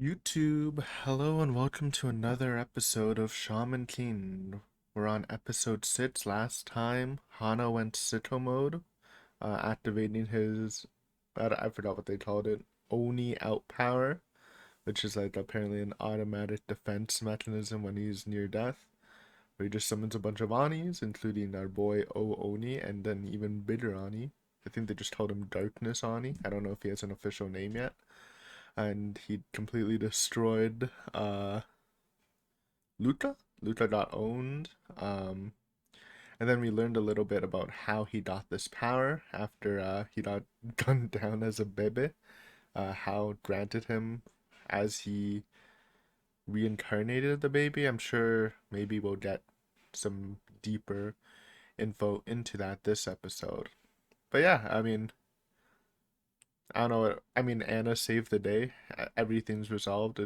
YouTube, hello and welcome to another episode of Shaman King. We're on episode 6. Last time, Hana went Sito mode, activating his, I forgot what they called it, Oni outpower, which is like apparently an automatic defense mechanism when he's near death, where he just summons a bunch of Onis, including our boy O Oni, and then even bigger Oni. I think they just called him Darkness Oni. I don't know if he has an official name yet. And he completely destroyed Luta. Luta got owned. And then we learned a little bit about how he got this power after he got gunned down as a baby. How granted him as he reincarnated the baby. I'm sure maybe we'll get some deeper info into that this episode. But yeah, I mean, I don't know. I mean, Anna saved the day. Everything's resolved.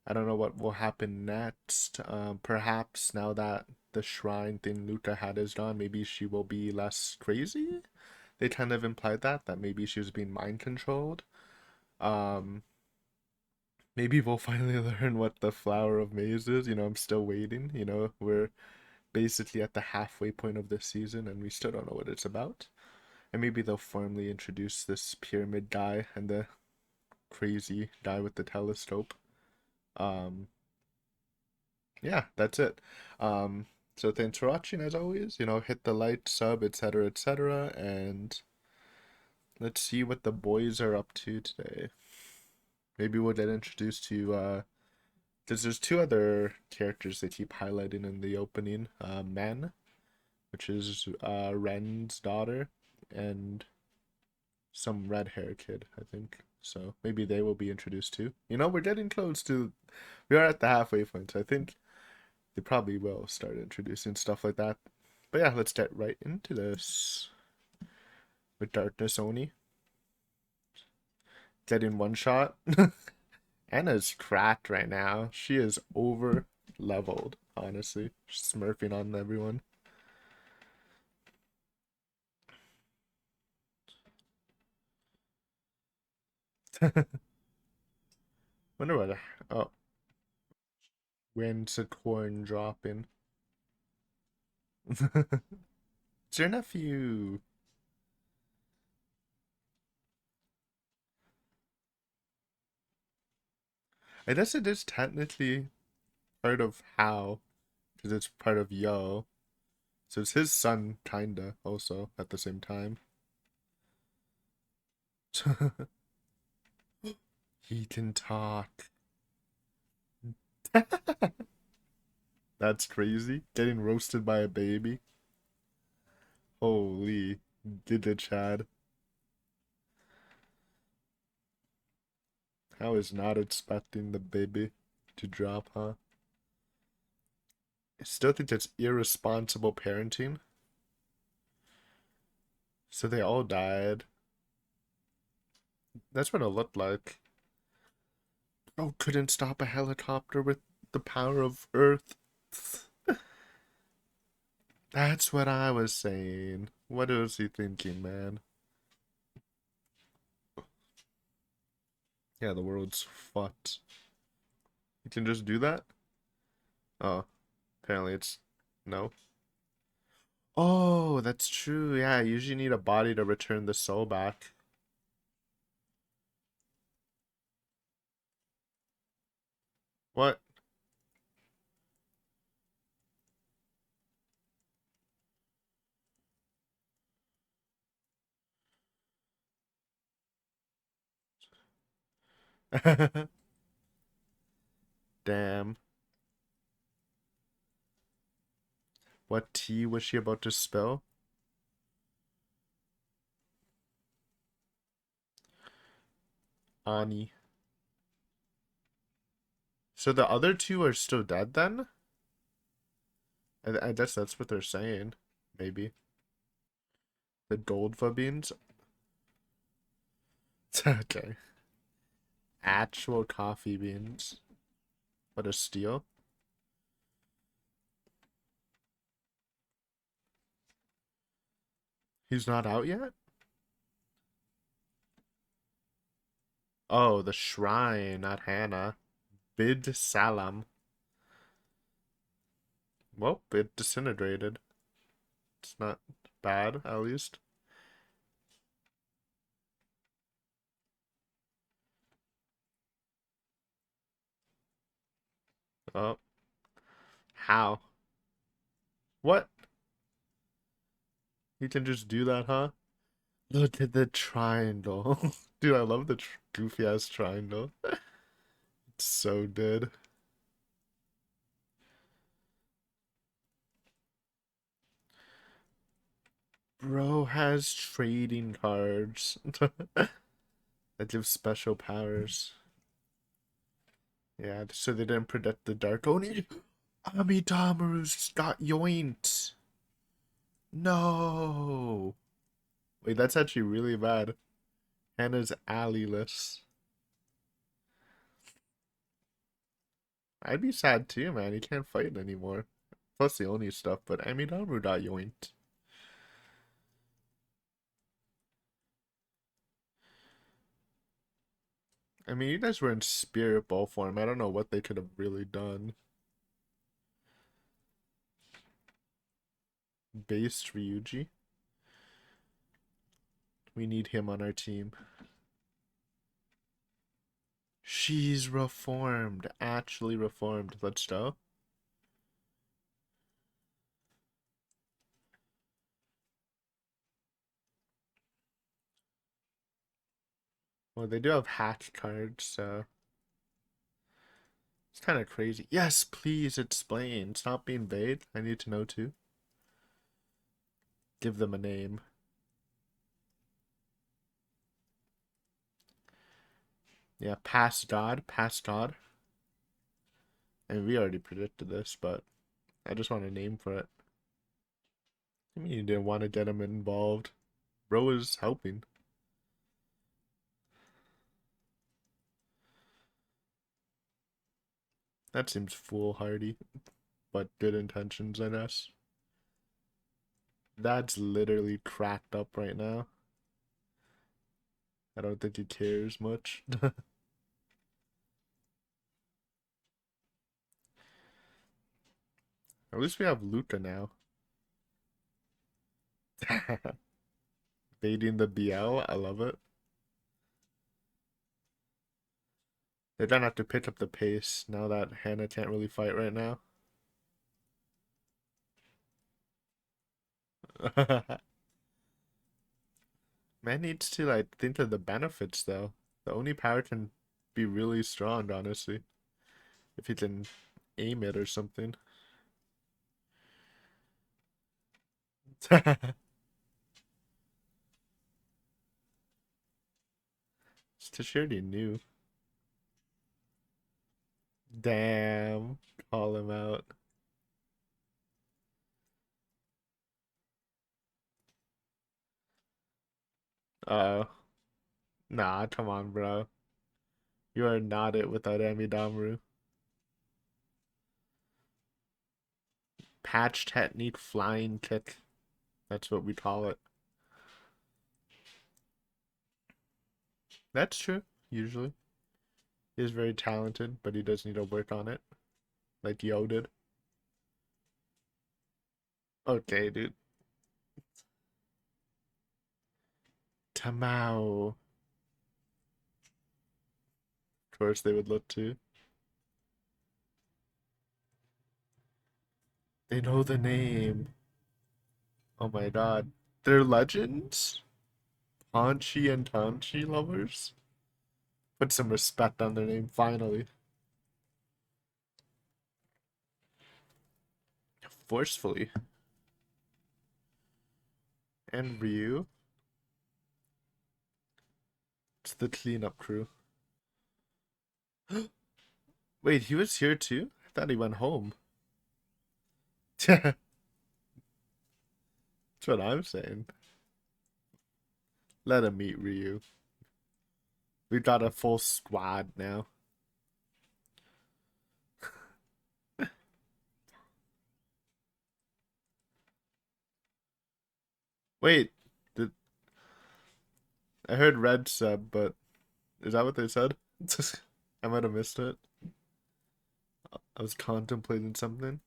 I don't know what will happen next. Perhaps now that the shrine thing Luta had is done, maybe she will be less crazy. They kind of implied that maybe she was being mind controlled. Um, Maybe we'll finally learn what the flower of maze is. I'm still waiting. We're basically at the halfway point of this season, and we still don't know what it's about. And maybe they'll formally introduce this pyramid guy and the crazy guy with the telescope. Um, yeah, that's it. So thanks for watching as always. Hit the like, sub, etc., etc., and let's see what the boys are up to today. Maybe we'll get introduced to because there's two other characters they keep highlighting in the opening. Men, which is Ren's daughter, and some red hair kid, I think. So maybe they will be introduced too. We're getting close to. We are at the halfway point. So I think they probably will start introducing stuff like that. But yeah, let's get right into this with Darkness Oni. Getting one shot. Anna's cracked right now. She is over leveled, honestly. She's smurfing on everyone. Wonder what. Oh, when's a corn dropping? It's your nephew. I guess it is technically part of How, because it's part of Yo. So it's his son, kinda, also, at the same time. He can talk. That's crazy. Getting roasted by a baby. Holy. Did it, Chad. I was not expecting the baby to drop, huh? I still think that's irresponsible parenting. So they all died. That's what it looked like. Oh, couldn't stop a helicopter with the power of Earth. That's what I was saying. What was he thinking, man? Yeah, the world's fucked. You can just do that? Oh, apparently it's no. Oh, that's true. Yeah, you usually need a body to return the soul back. What? Damn. What tea was she about to spill? Ani. So the other two are still dead then? I guess that's what they're saying. Maybe. The Goldva beans? Okay. Actual coffee beans. What a steal. He's not out yet? Oh, the shrine, not Hannah. Bid Salam. Well, it disintegrated. It's not bad, at least. Oh, how? What? You can just do that, huh? Look at the triangle. Dude, I love the goofy ass triangle. It's so good. Bro has trading cards that give special powers. Yeah, so they didn't predict the Dark Oni. Amidamaru's got yoinked. No. Wait, that's actually really bad. Hannah's alley-less. I'd be sad too, man. He can't fight anymore. Plus the Oni stuff, but Amidamaru got yoinked. I mean, you guys were in Spirit Ball form. I don't know what they could have really done. Based Ryuji. We need him on our team. She's reformed. Actually reformed. Let's go. Well, they do have hack cards, so it's kind of crazy. Yes, please explain. Stop being vague. I need to know too. Give them a name. Yeah, past God, past God. And we already predicted this, but I just want a name for it. I mean, you didn't want to get him involved. Bro is helping. That seems foolhardy, but good intentions, I guess. That's literally cracked up right now. I don't think he cares much. At least we have Luca now. Baiting the BL, I love it. They're gonna have to pick up the pace now that Hannah can't really fight right now. Man needs to like think of the benefits though. The Oni power can be really strong, honestly, if he can aim it or something. Tashirdi knew. Damn, call him out. Uh, nah, come on, bro. You are not it without Amidamaru. Patch technique flying kick. That's what we call it. That's true, usually. He is very talented, but he does need to work on it. Like Yo did. Okay, dude. Tamao. Of course they would look to. They know the name. Oh my god. They're legends? Hanchi and Tanchi lovers? Put some respect on their name, finally. Forcefully. And Ryu. It's the cleanup crew. Wait, he was here too? I thought he went home. That's what I'm saying. Let him meet Ryu. We've got a full squad now. Wait, did, I heard red sub, but Is that what they said? I might have missed it. I was contemplating something.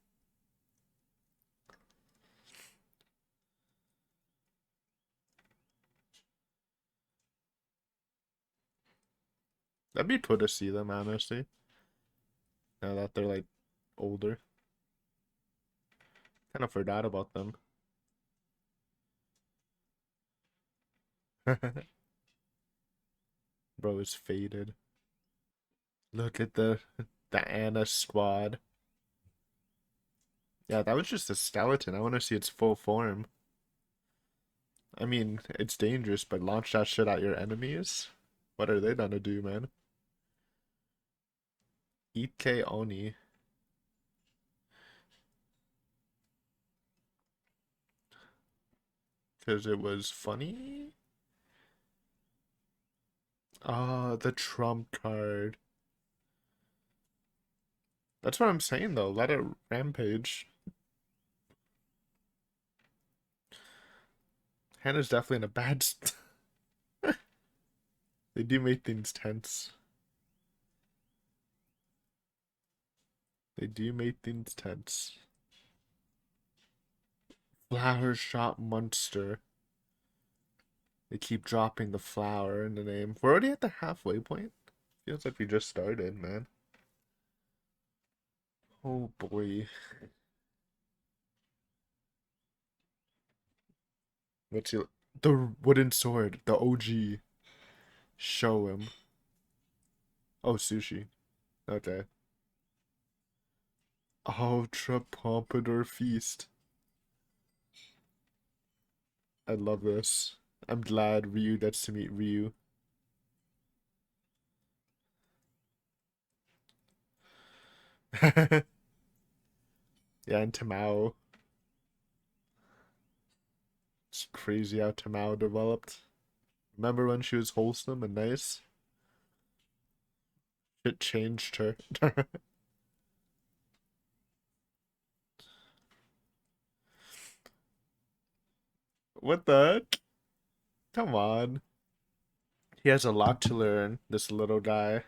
That'd be cool to see them, honestly. Now that they're like older. Kind of forgot about them. Bro is faded. Look at the Anna squad. Yeah, that was just a skeleton. I want to see its full form. I mean, it's dangerous, but launch that shit at your enemies? What are they gonna do, man? Ike Oni. Because it was funny? Ah, the trump card. That's what I'm saying, though. Let it rampage. Hannah's definitely in a bad... They do make things tense. They do make things tense. Flower Shop Monster. They keep dropping the flower in the name. We're already at the halfway point. Feels like we just started, man. Oh boy. What's your... The wooden sword. The OG. Show him. Oh, sushi. Okay. Ultra Pompadour Feast. I love this. I'm glad Ryu gets to meet Ryu. Yeah, and Tamao. It's crazy how Tamao developed. Remember when she was wholesome and nice? It changed her. What the heck? Come on. He has a lot to learn, this little guy.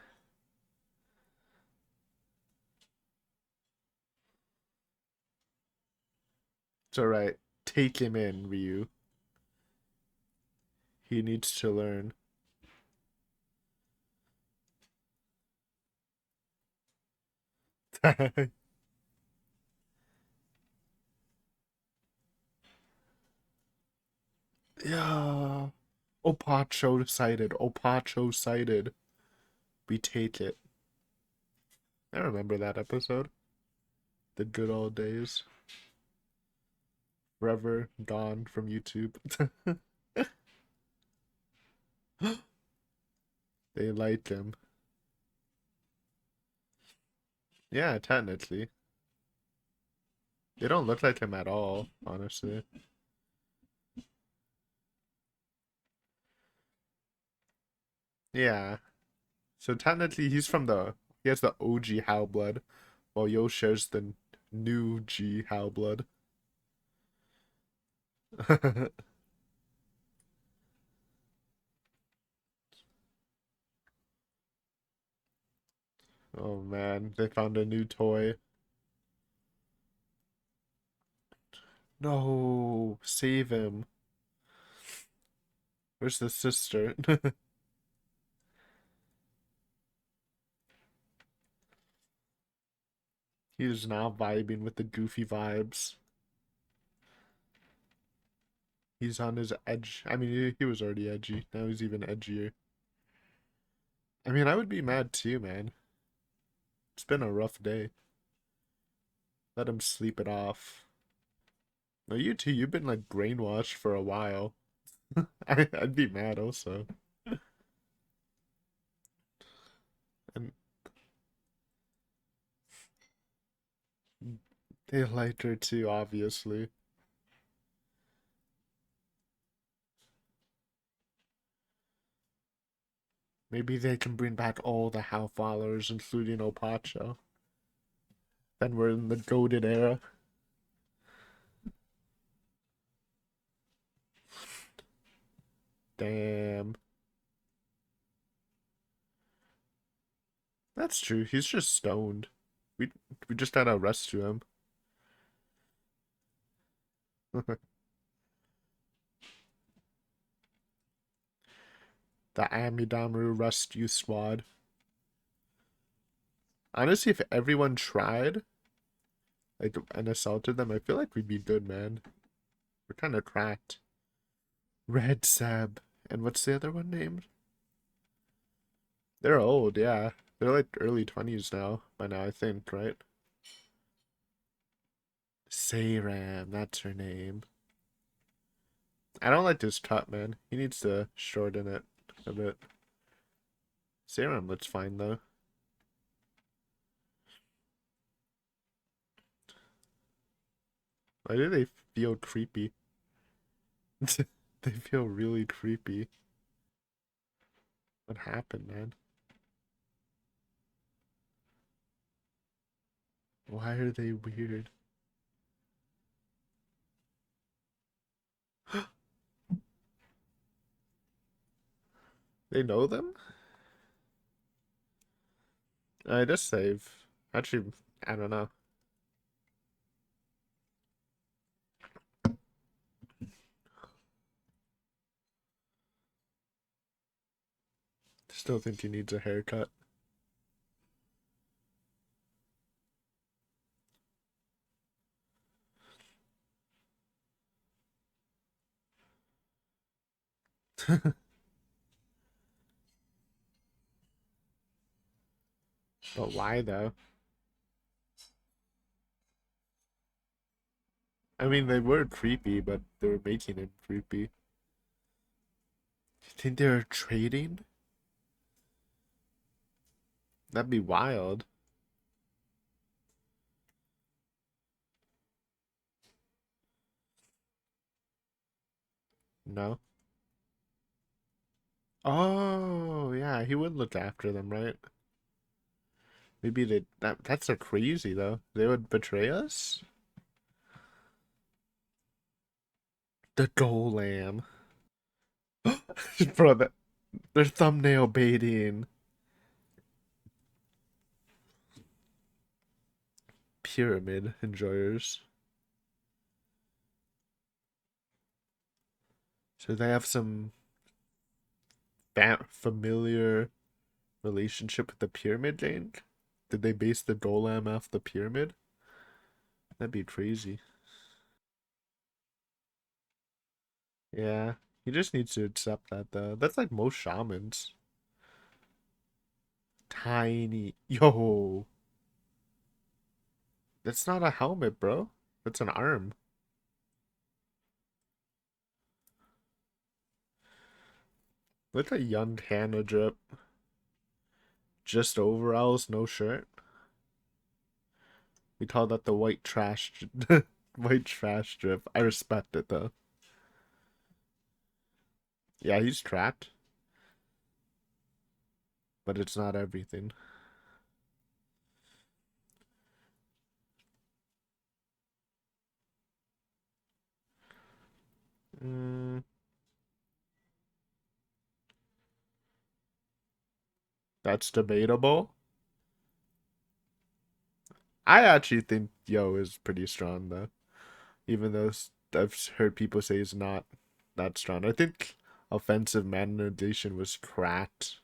It's alright. Take him in, Ryu. He needs to learn. Yeah. Opacho sighted. Opacho sighted. We take it. I remember that episode. The good old days. Forever gone from YouTube. They like him. Yeah, technically. They don't look like him at all, honestly. Yeah. So technically he's from the he has the OG Howblood, while Yo shares the new G Howblood. Oh man, they found a new toy. No, save him. Where's the sister? He's now vibing with the goofy vibes. He's on his edge. I mean, he was already edgy. Now he's even edgier. I mean, I would be mad too, man. It's been a rough day. Let him sleep it off. No, you too. You've been like brainwashed for a while. I'd be mad also. And they liked her too, obviously. Maybe they can bring back all the How followers, including Opacho. Then we're in the goaded era. Damn. That's true. He's just stoned. We we just had to rescue him. The Amidamaru Rescue Squad. Honestly, if everyone tried like and assaulted them, I feel like we'd be good, man. We're kind of cracked. Red Sab. And what's the other one named? They're old, yeah. They're like early 20s now, by now, I think, right? Sayram, that's her name. I don't like this cut, man. He needs to shorten it a bit. Sayram looks fine, though. Why do they feel creepy? They feel really creepy. What happened, man? Why are they weird? They know them? I just save. Actually, I don't know. Still think he needs a haircut. But why, though? I mean, they were creepy, but they were making him creepy. You think they were trading? That'd be wild. No? Oh, yeah, he would look after them, right? Maybe that's a crazy though. They would betray us? The Golem. Bro, they're thumbnail baiting. Pyramid enjoyers. So they have some familiar relationship with the pyramid gang? Did they base the golem off the pyramid? That'd be crazy. Yeah, he just needs to accept that though. That's like most shamans. Tiny. Yo, that's not a helmet, bro. That's an arm. Look at young Hannah drip. Just overalls, no shirt. We call that the white trash, white trash drip. I respect it though. Yeah, he's trapped, but it's not everything. Mm, that's debatable. I actually think Yo is pretty strong though, even though I've heard people say he's not that strong. I think offensive manipulation was cracked.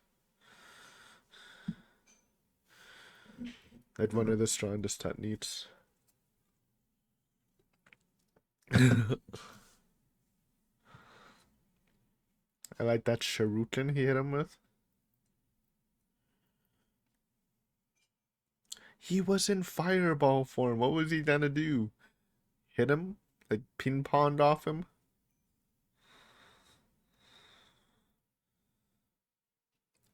Like one of the strongest techniques. I like that shuriken he hit him with. He was in fireball form. What was he gonna do? Hit him? Like ping ponged off him?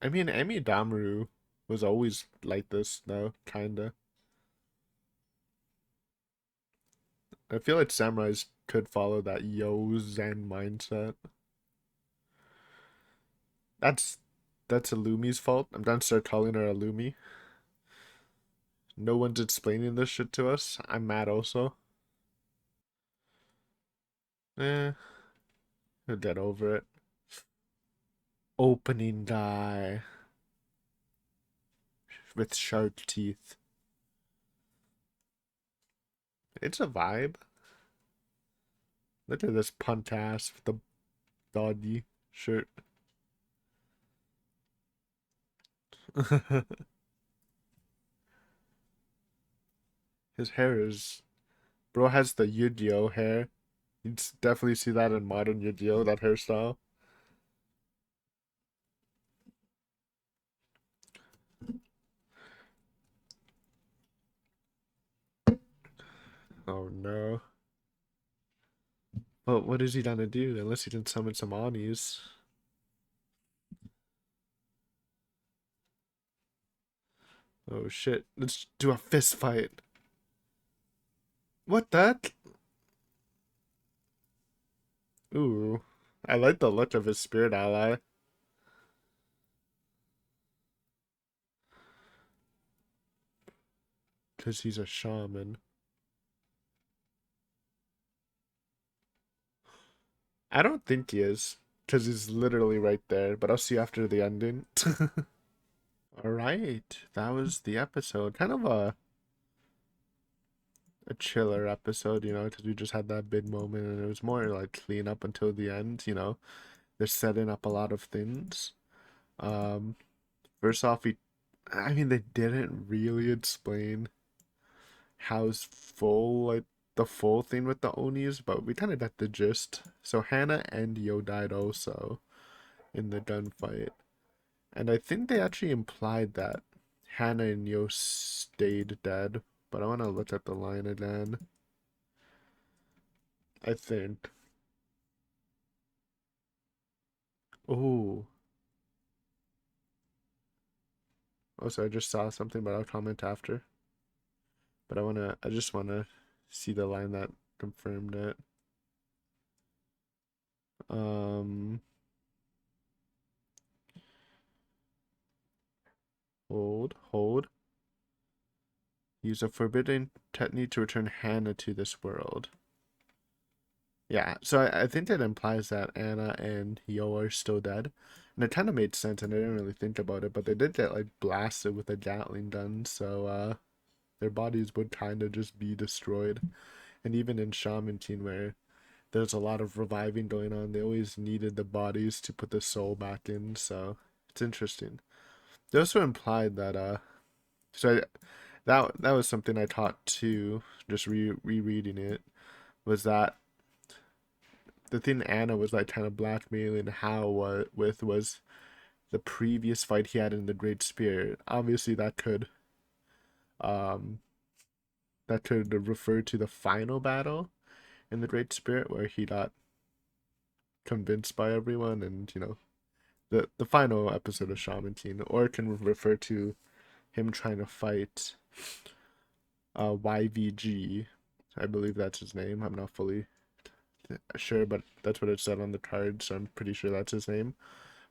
I mean, Emi Damaru was always like this, though, kinda. I feel like samurais could follow that yo zen mindset. That's that's Illumi's fault. I'm gonna start calling her Illumi. No one's explaining this shit to us. I'm mad also. Eh, we'll get over it. Opening die. with sharp teeth. It's a vibe. Look at this punt ass with the doggy shirt. His hair is. Bro has the Yu-Gi-Oh hair. You'd definitely see that in modern Yu-Gi-Oh, that hairstyle. Oh no. But what is he gonna do unless he can summon some Anis? Oh shit. Let's do a fist fight. What that? Ooh. I like the look of his spirit ally. Because he's a shaman. I don't think he is. Because he's literally right there. But I'll see after the ending. Alright. That was the episode. Kind of a chiller episode, you know, because we just had that big moment and it was more like clean up until the end, you know. They're setting up a lot of things. Um, First off, I mean, they didn't really explain how's full, like, the full thing with the Onis, but we kind of got the gist. So Hannah and Yo died also in the gunfight. And I think they actually implied that Hannah and Yo stayed dead, but I want to look at the line again. I think. Oh, also, I just saw something, but I'll comment after. But I just wanna see the line that confirmed it. Um, hold. Use a forbidden technique to return Hannah to this world. Yeah, so I think that implies that Anna and Yo are still dead. And it kind of made sense, and I didn't really think about it, but they did get, like, blasted with a Gatling gun, so, their bodies would kind of just be destroyed. And even in Shaman Teen, where there's a lot of reviving going on. They always needed the bodies to put the soul back in, so it's interesting. They also implied that so that was something I taught too, just rereading it, was that the thing Anna was like kind of blackmailing Hal with was the previous fight he had in the Great Spirit. Obviously um that could refer to the final battle in the Great Spirit where he got convinced by everyone and the final episode of Shaman Teen, or it can refer to him trying to fight YVG. I believe that's his name. I'm not fully sure, but that's what it said on the card, so I'm pretty sure that's his name.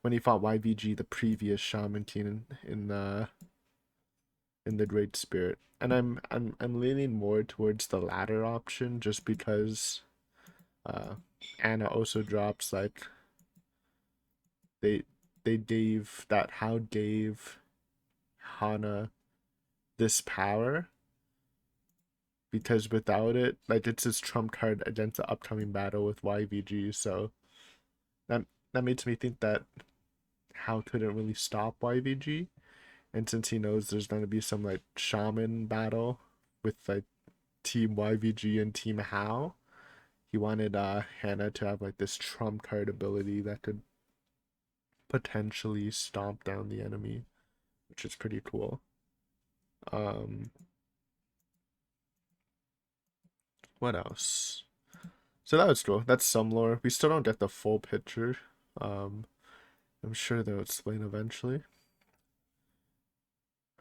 When he fought YVG, the previous Shaman Teen in the Great Spirit, and I'm leaning more towards the latter option, just because uh, Anna also drops like they gave that How gave Hana this power because without it, like it's his trump card against the upcoming battle with YVG. So that that makes me think that Hal couldn't really stop YVG, and since he knows there's gonna be some like shaman battle with like Team YVG and Team Hal, he wanted Hannah to have like this trump card ability that could potentially stomp down the enemy, which is pretty cool. Um, what else? So that was cool. That's some lore. We still don't get the full picture. Um, I'm sure they'll explain eventually.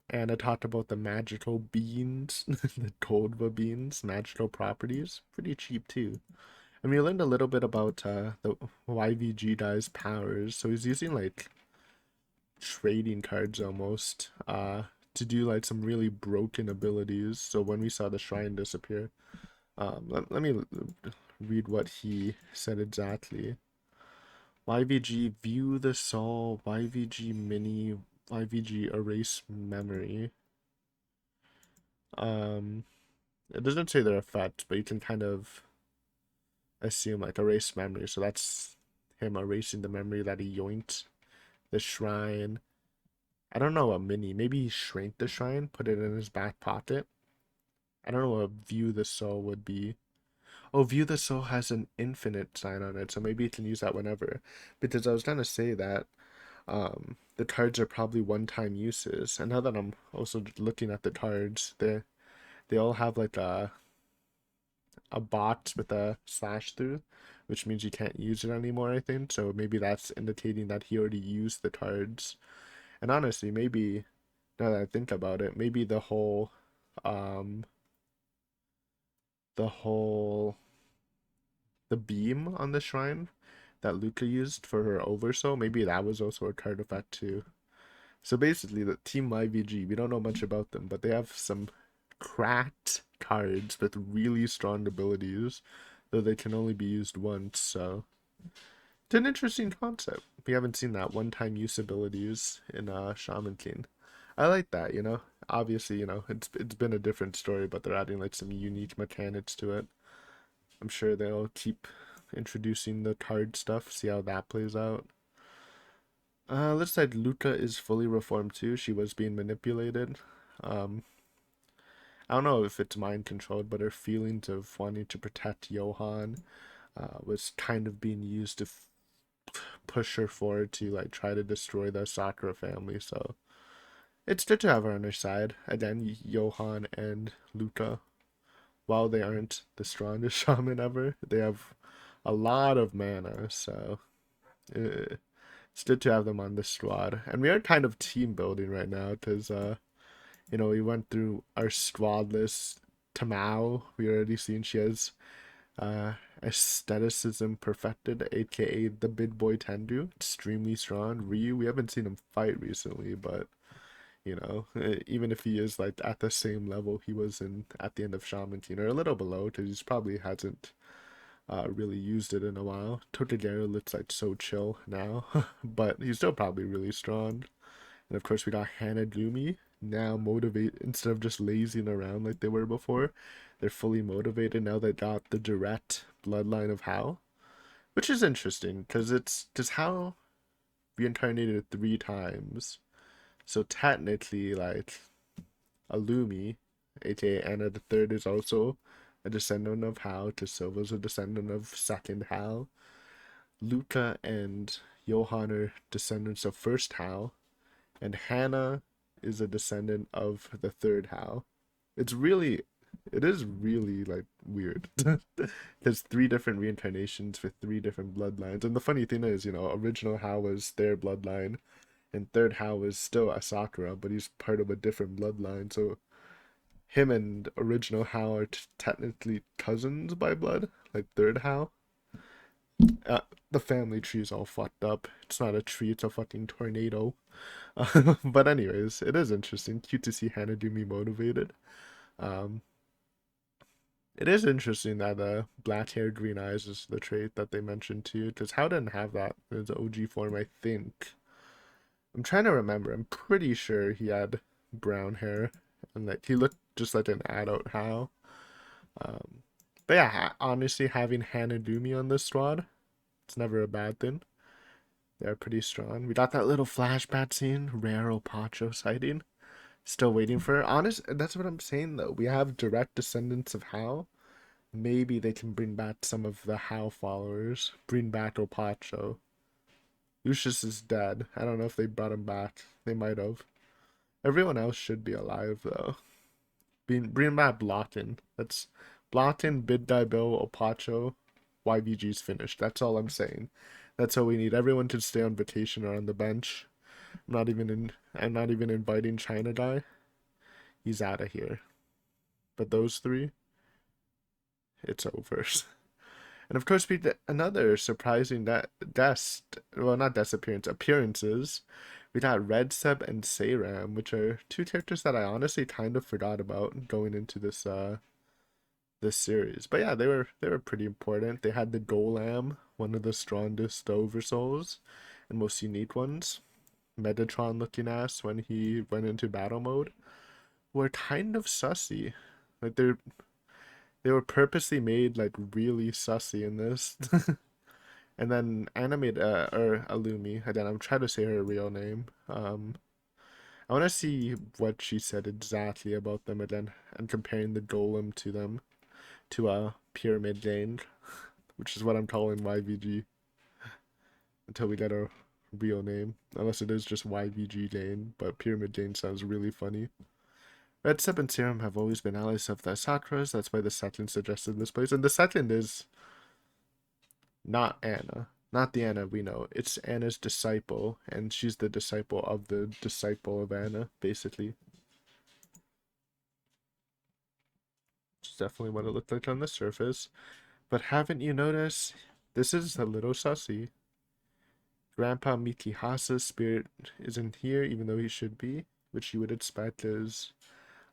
And I talked about the magical beans, the Goldva beans, magical properties. Pretty cheap too. And we learned a little bit about the YVG guy's powers. So he's using like trading cards almost to do like some really broken abilities. So when we saw the shrine disappear, let me read what he said exactly. YVG view the soul, YVG mini YVG erase memory. Um, it doesn't say their effect, but you can kind of assume like erase memory. So that's him erasing the memory that he yoinked the shrine. I don't know a mini. Maybe he shrank the shrine, put it in his back pocket. I don't know what view the soul would be. Oh, view the soul has an infinite sign on it, so maybe you can use that whenever. Because I was gonna say that the cards are probably one-time uses. And now that I'm also looking at the cards, they all have like a box with a slash through, which means you can't use it anymore, I think. So maybe that's indicating that he already used the cards. And honestly, maybe now that I think about it, maybe um the whole the beam on the shrine that Luca used for her oversoul, maybe that was also a card effect too. So basically, the Team IVG, we don't know much about them, but they have some cracked cards with really strong abilities, though they can only be used once, so it's an interesting concept. We haven't seen that one-time use abilities in Shaman King. I like that, you know. Obviously, you know, it's been a different story, but they're adding like some unique mechanics to it. I'm sure they'll keep introducing the card stuff, see how that plays out. Looks like Luca is fully reformed too. She was being manipulated. Um, I don't know if it's mind controlled, but her feelings of wanting to protect Johann was kind of being used to push her forward to like try to destroy the Sakura family. So it's good to have her on her side. Again, Johann and Luca, while they aren't the strongest shaman ever, they have a lot of mana. So it's good to have them on the squad. And we are kind of team building right now because you know, we went through our squad list. Tamao, we already seen she has uh, aestheticism perfected, aka the big boy Tendu, extremely strong. Ryu, we haven't seen him fight recently, but you know, even if he is like at the same level he was in at the end of Shaman King, or a little below, because he's probably hasn't really used it in a while. Totodero looks like so chill now, but he's still probably really strong. And of course, we got Hannah Gloomy now motivate instead of just lazing around like they were before. They're fully motivated now. They got the direct bloodline of Hal, which is interesting because it's because Hal reincarnated 3 times. So technically, like Alumi, aka Anna the Third, is also a descendant of Hal. Silva's a descendant of second Hal. Luca and Johann are descendants of first Hal, and Hannah is a descendant of the third Hal. It's really, it is really like weird. There's 3 different reincarnations with 3 different bloodlines, and the funny thing is, you know, original Hal was their bloodline, and third Hal was still a Sakura, but he's part of a different bloodline. So him and original Hal are technically cousins by blood, like third Hal. The family tree's all fucked up. It's not a tree, it's a fucking tornado. But anyways, it is interesting. Cute to see Hannah do me motivated. Um, it is interesting that black hair, green eyes is the trait that they mentioned too. Because Hao didn't have that in his OG form, I think. I'm trying to remember. I'm pretty sure he had brown hair and that he looked just like an adult Hao. Um, but yeah, honestly, having Hannah do me on this squad, it's never a bad thing. They're pretty strong. We got that little flashback scene, rare Opacho sighting. Still waiting for her. Honest, that's what I'm saying though. We have direct descendants of Hal. Maybe they can bring back some of the Hal followers. Bring back Opacho. Lucius is dead. I don't know if they brought him back. They might have. Everyone else should be alive though. Bring back Blotton. That's Blotton, Bid Bill, Opacho. YVG's finished. That's all I'm saying. That's all we need. Everyone can stay on vacation or on the bench. I'm not even inviting China guy. He's out of here. But those 3, it's over. And of course, we did another surprising well, not disappearance, appearances. We got Red Seb and Seiram, which are 2 characters that I honestly kind of forgot about going into this series. But yeah, they were pretty important. They had the Golem, one of the strongest oversouls and most unique ones. Metatron looking ass when he went into battle mode were kind of sussy. Like they were purposely made like really sussy in this. And then animate or Alumi, and then I'm trying to say her real name. I want to see what she said exactly about them, and then and comparing the golem to them to a pyramid Jane, which is what I'm calling YVG until we get a real name. Unless it is just YVG Jane, but pyramid Jane sounds really funny. Red Sep and Serum have always been allies of the Sakras. That's why the second suggested this place, and the second is not Anna. Not the Anna we know. It's Anna's disciple, and she's the disciple of the disciple of Anna, basically. It's definitely what it looked like on the surface. But haven't you noticed? This is a little sussy. Grandpa Mikihasa's spirit isn't here, even though he should be, which you would expect, as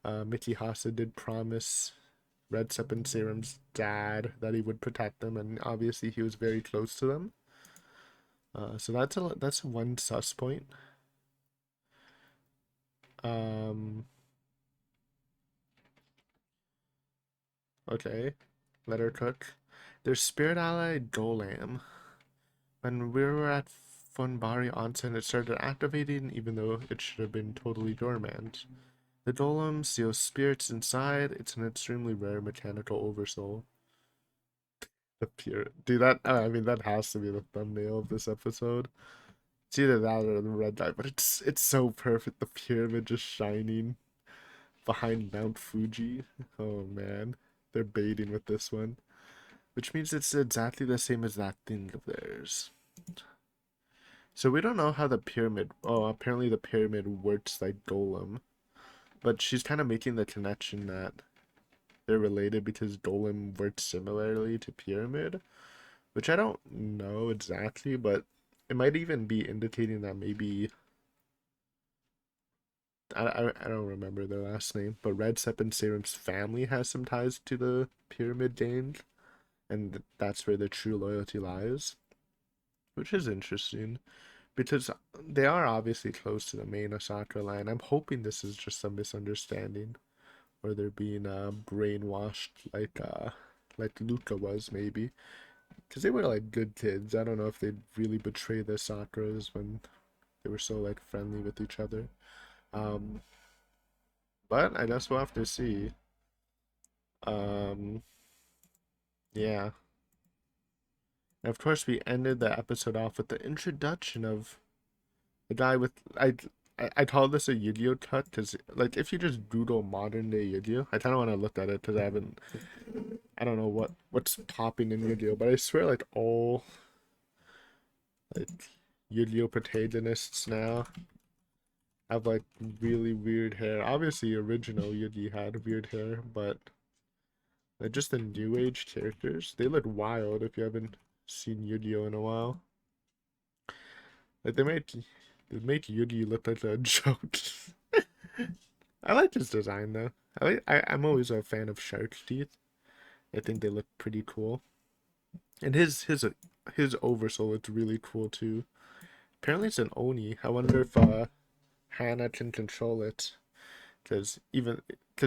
Mikihasa did promise Red Sep and Serum's dad that he would protect them, and obviously he was very close to them. So that's one sus point. Okay, let her cook. Their spirit ally Golam. When we were at Funbari Onsen, it started activating, even though it should have been totally dormant. The golem seals spirits inside. It's an extremely rare mechanical oversoul. The pure dude, that I mean that has to be the thumbnail of this episode. It's either that or the red dye, but it's so perfect. The pyramid just shining behind Mount Fuji. Oh man, they're baiting with this one, which means it's exactly the same as that thing of theirs. So we don't know how the pyramid. Oh, apparently the pyramid works like Golem, but she's kind of making the connection that they're related because Golem works similarly to pyramid, which I don't know exactly, but it might even be indicating that maybe I don't remember their last name, but Red Sep and Serum's family has some ties to the pyramid gang, and that's where the true loyalty lies, which is interesting because they are obviously close to the main Asakura line. I'm hoping this is just a misunderstanding, or they're being brainwashed like Luca was maybe, because they were like good kids. I don't know if they'd really betray the Sakuras when they were so like friendly with each other. Um, but I guess we'll have to see. Um, yeah. And of course, we ended the episode off with the introduction of the guy with I call this a Yu-Gi-Oh cut because like if you just Google modern day Yu-Gi-Oh, I kind of want to look at it because I don't know what's popping in Yu-Gi-Oh, but I swear like all like Yu-Gi-Oh protagonists now have like really weird hair. Obviously, original Yu-Gi had weird hair, but like just the new age characters, they look wild if you haven't seen Yu-Gi-Oh in a while. Like they make Yu-Gi look like a joke. I like his design though. I'm always a fan of shark teeth. I think they look pretty cool. And his oversoul is really cool too. Apparently it's an Oni. I wonder if Hana can control it. Because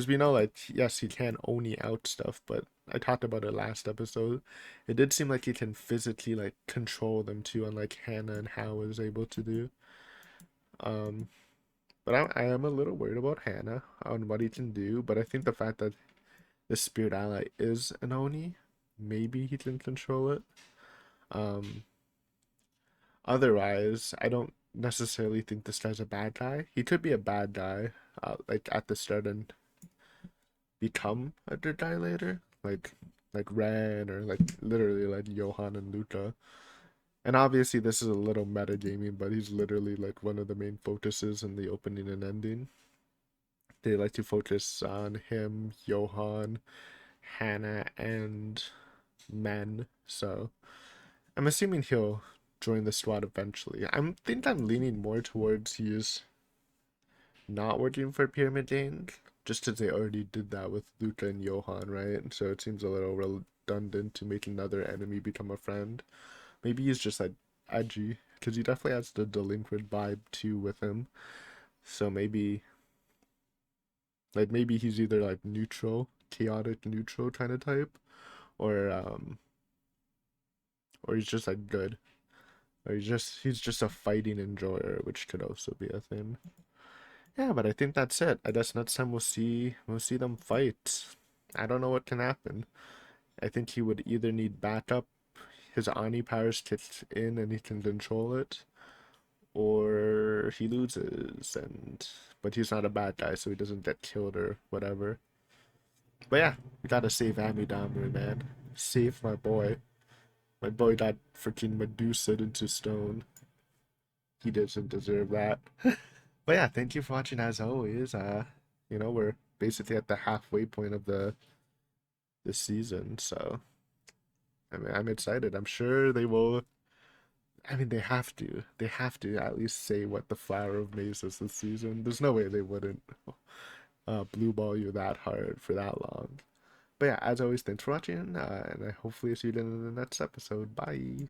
we know like yes he can Oni out stuff, but I talked about it last episode. It did seem like he can physically like control them too, unlike Hana and Hao was able to do. Um, but I am a little worried about Hana on what he can do. But I think the fact that the spirit ally is an Oni, maybe he can control it. Um, Otherwise, I don't necessarily think this guy's a bad guy. He could be a bad guy, like at the start and become a good guy later, like Ren or like literally like Johan and Luca. And obviously, this is a little metagaming, but he's literally like one of the main focuses in the opening and ending. They like to focus on him, Johan, Hannah, and Men. So I'm assuming he'll join the squad eventually. I'm leaning more towards he's not working for Pyramid Gang, just because they already did that with Luca and Johan, right? So it seems a little redundant to make another enemy become a friend. Maybe he's just like edgy because he definitely has the delinquent vibe too with him. So maybe, like maybe he's either like neutral, chaotic neutral kind of type, or or he's just like good, or he's just a fighting enjoyer, which could also be a thing. Yeah, but I think that's it. I guess next time we'll see them fight. I don't know what can happen. I think he would either need backup, his Ani powers kicked in and he can control it, or he loses and but he's not a bad guy, so he doesn't get killed or whatever. But yeah, we gotta save Amidamri, man. Save my boy. My boy got freaking Medusa into stone. He doesn't deserve that. But yeah, thank you for watching as always. We're basically at the halfway point of the season, so I mean I'm excited. I'm sure they will. I mean they have to. They have to at least say what the flower of maze is this season. There's no way they wouldn't blue ball you that hard for that long. But yeah, as always, thanks for watching, and I hopefully see you in the next episode. Bye.